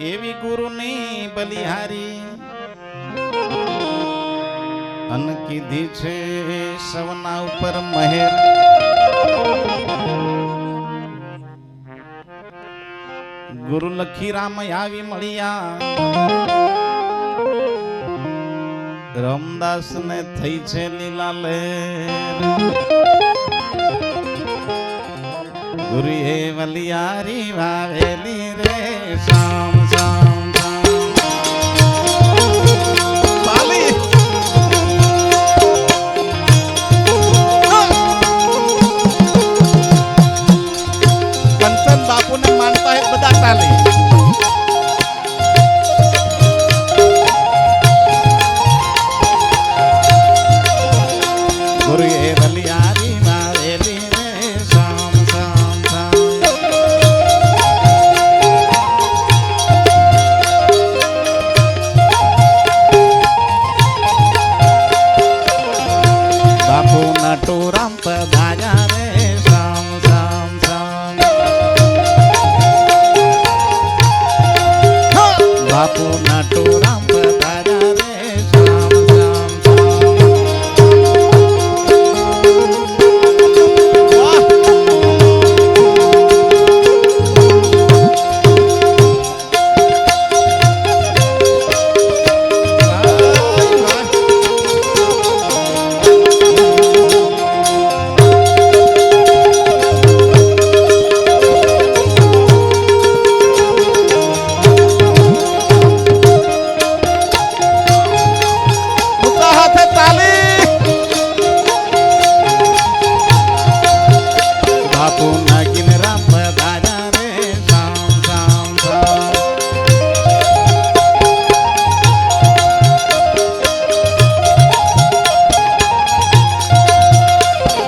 એવી ગુરુની બલિહારી અન કીધી છે સવના ઉપર મહેર. ગુરુ લખી રામ આવી મળ્યા, રામદાસ ને થઈ છે લીલા લહેર. ગુરુ એ વલિયારી વાવેલી રે શામ શામ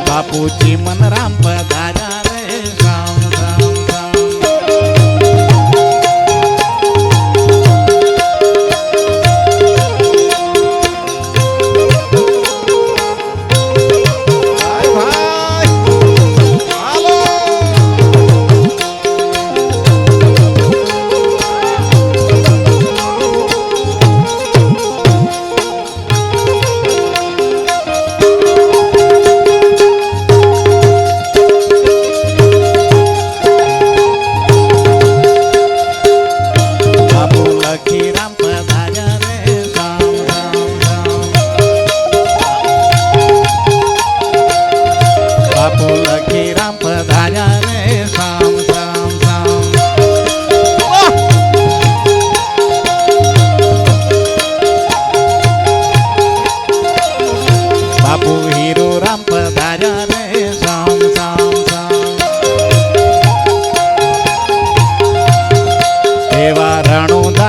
બાપુજી મન રામ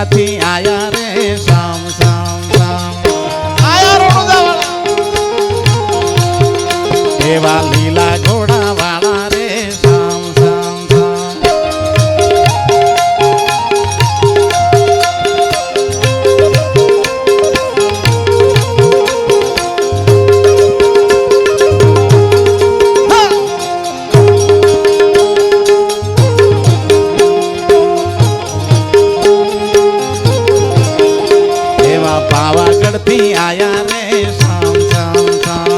પધાર્યા રે શામ શામ શામ. એવા લીલા ઘોડા વાળા રે શામ શામ શામ. એવા પાવાગઢ થી આયા રે શામ શામ શામ.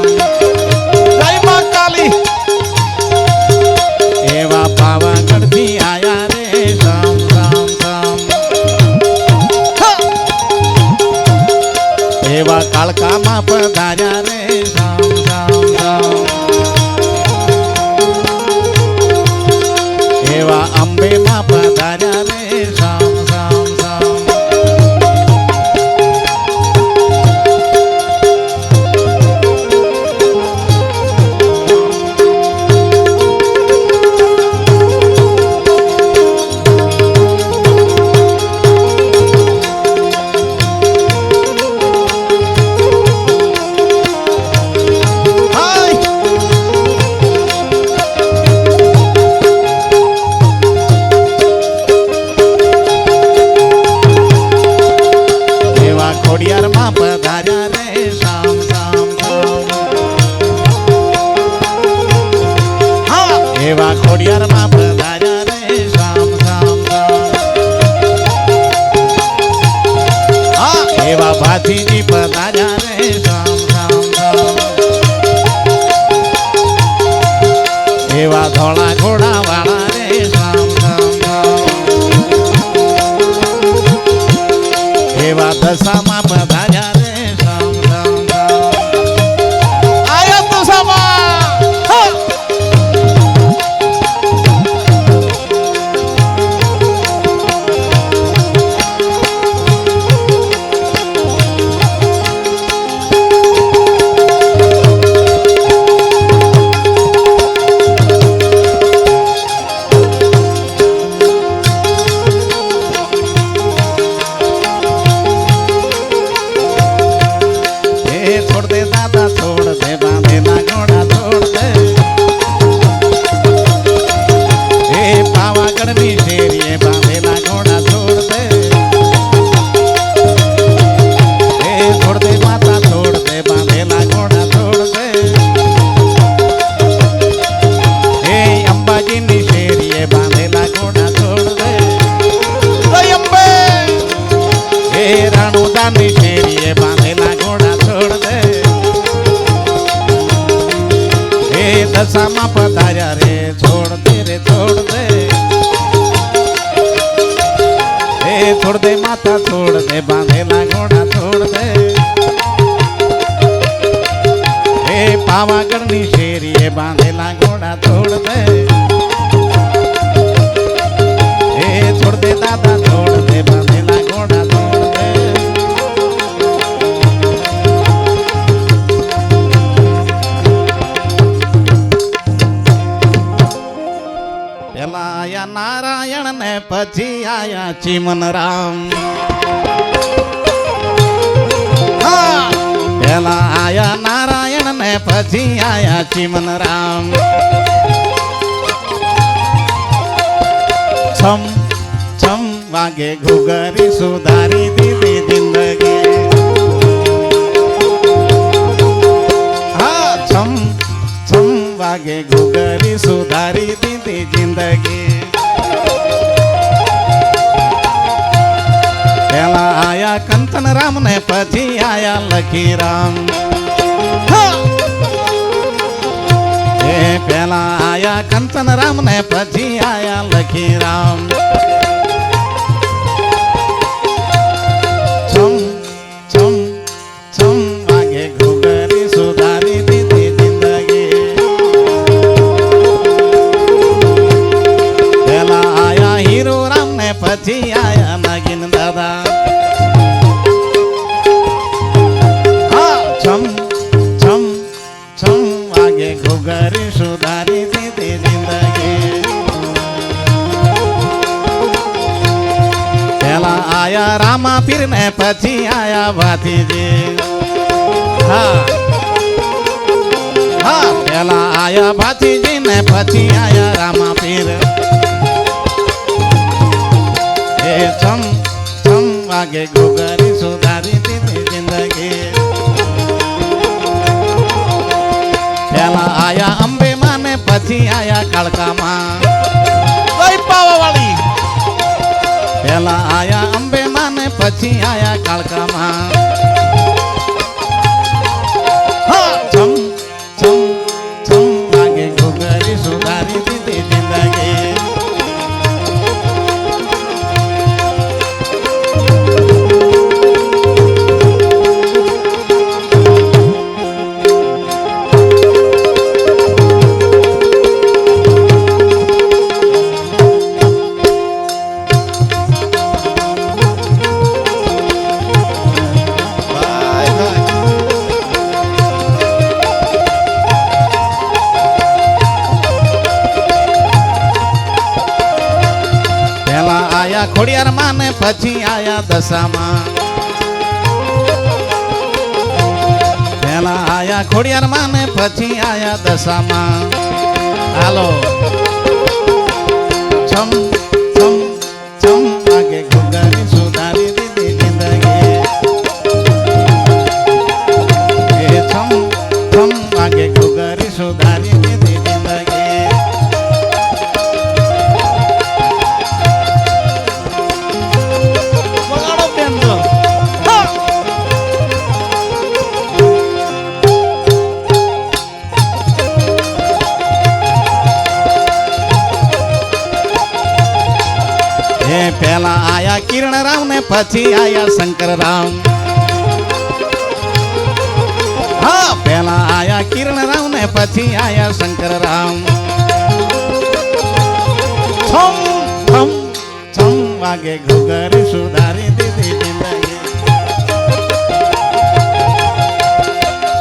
એવા પાવાગઢ થી આયા રે શામ શામ શામ. એવા કાળકામાં પધાર્યા રે શામ શામ શામ. એવા અંબેમાં પધાર્યા રે શામ શામ શામ. ખોડિયારમાં પધાર્યા રે શામ શામ શામ. એવા ખોડિયારમાં પધાર્યા રે શામ. એવા ધોળા ઘોડા વાળા રે શ્યામ શ્યામ શ્યામ એવા દશામાં પધાર્યા રે શ્યામ શ્યામ શ્યામ આયા દશામાં દશામાં પધાર્યા રે છોડ દે રે છોડ દે એ છોડ દે માતા છોડ દે બાંધેલા ઘોડા છોડ દે એ પાવાગઢની શેરીએ બાંધેલા ઘોડા છોડ દે એ છોડ દે દાદા છોડ દે બાંધેલા ઘોડા છોડ દે પેલા આયા નારાયણ ને પછી આયા ચીમન રામ પેલા આયા નારાયણ ને પછી આયા ચીમન રામ છમ છમ વાગે ઘુઘરી સુધારી દીધી જિંદગી હા છમ છમ વાગે ઘુઘરી સુધારી દીધી જિંદગી પેલા આયા કંચન રામ ને પછી આયા લખી રામ એ પેલા આયા કંચન રામ ને પછી આયા લખી રામ છમ છમ છમ વાગે ઘુઘરી સુધારી દીધી જિંદગી પેલા આયા હીરો રામ ને પછી આયા નાગીન દાદા છમ છમ છમ વાગે ઘુઘરી સુધારી દીધી જિંદગી પેલા આયા રામા પીર ને પછી આયા ભાતીજી હા હા પેલા આયા ભાતીજી ને પછી આયા રામા પીર એ છમ છમ વાગે ઘુઘરી સુધારી દીધી જિંદગી પેલા આયા અંબે માં ને પછી આયા કાળકામાં પાવાવાળી પેલા આયા અંબે માં ને પછી આયા કાળકામાં છમ છમ છમ વાગે ઘુઘરી સુધારી દીધી જિંદગી ખોડિયાર માં ને પછી આયા દશામાં પેલા આયા ખોડિયાર માં ને પછી આયા દશામાં હાલો છમ છમ છમ વાગે ઘુઘરી સુધારી દીધી જિંદગી એ છમ છમ વાગે ઘુઘરી સુધારી દીધી જિંદગી પહેલા આયા કિરણરામ ને પછી આયા શંકરરામ. હા, પહેલા આયા કિરણરામ ને પછી આયા શંકરરામ. છમ છમ છમ વાગે ઘુઘરી સુધારી દીધી જિંદગી.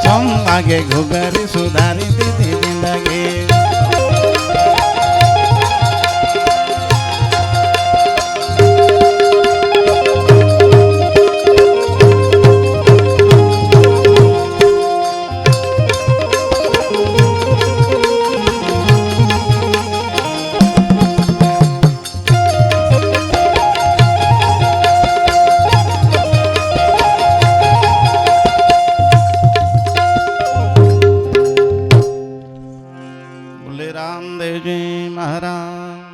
છમ વાગે ઘુઘરી સુધારી દીધી જિંદગી. રામદેવજી મહારાજ.